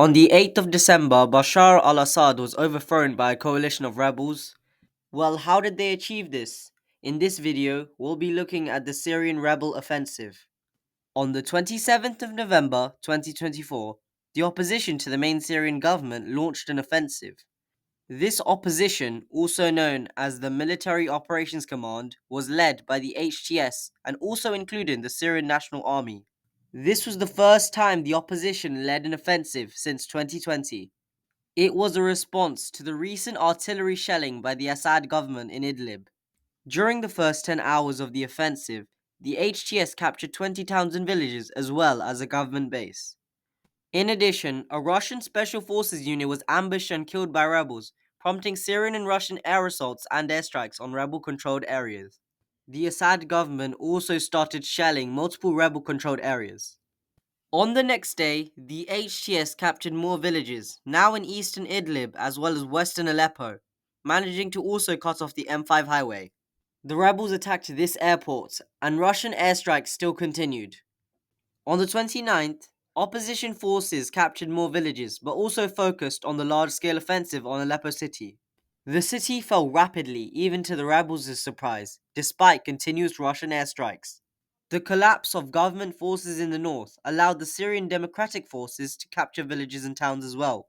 On the 8th of December, Bashar al-Assad was overthrown by a coalition of rebels. Well, how did they achieve this? In this video, we'll be looking at the Syrian rebel offensive. On the 27th of November 2024, the opposition to the main Syrian government launched an offensive. This opposition, also known as the Military Operations Command, was led by the HTS and also included the Syrian National Army. This was the first time the opposition led an offensive since 2020. It was a response to the recent artillery shelling by the Assad government in Idlib. During the first 10 hours of the offensive, the HTS captured 20 towns and villages as well as a government base. In addition, a Russian Special Forces unit was ambushed and killed by rebels, prompting Syrian and Russian air assaults and airstrikes on rebel-controlled areas. The Assad government also started shelling multiple rebel-controlled areas. On the next day, the HTS captured more villages, now in eastern Idlib as well as western Aleppo, managing to also cut off the M5 highway. The rebels attacked this airport, and Russian airstrikes still continued. On the 29th, opposition forces captured more villages, but also focused on the large-scale offensive on Aleppo city. The city fell rapidly, even to the rebels' surprise, despite continuous Russian airstrikes. The collapse of government forces in the north allowed the Syrian Democratic Forces to capture villages and towns as well.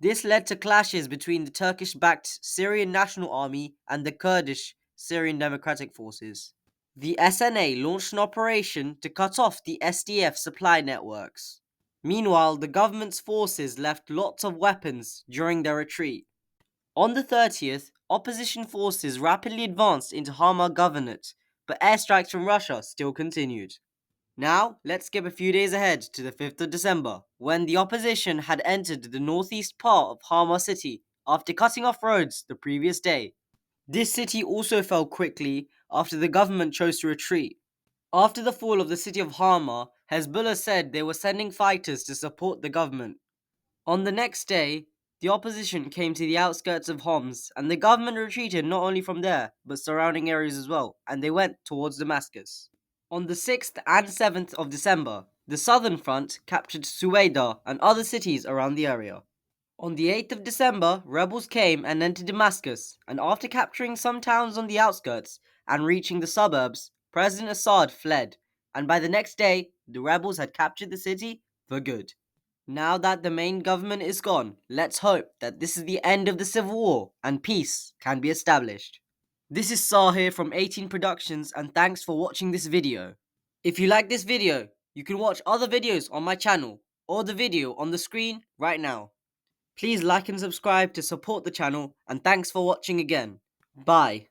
This led to clashes between the Turkish-backed Syrian National Army and the Kurdish Syrian Democratic Forces. The SNA launched an operation to cut off the SDF supply networks. Meanwhile, the government's forces left lots of weapons during their retreat. On the 30th, opposition forces rapidly advanced into Hama Governorate, but airstrikes from Russia still continued. Now, let's skip a few days ahead to the 5th of December, when the opposition had entered the northeast part of Hama city after cutting off roads the previous day. This city also fell quickly after the government chose to retreat. After the fall of the city of Hama, Hezbollah said they were sending fighters to support the government. On the next day, the opposition came to the outskirts of Homs, and the government retreated not only from there, but surrounding areas as well, and they went towards Damascus. On the 6th and 7th of December, the Southern Front captured Suwaida and other cities around the area. On the 8th of December, rebels came and entered Damascus, and after capturing some towns on the outskirts and reaching the suburbs, President Assad fled, and by the next day, the rebels had captured the city for good. Now that the main government is gone, let's hope that this is the end of the civil war and peace can be established. This is Sahir from 18 Productions, and thanks for watching this video. If you like this video, you can watch other videos on my channel or the video on the screen right now. Please like and subscribe to support the channel, and thanks for watching again. Bye.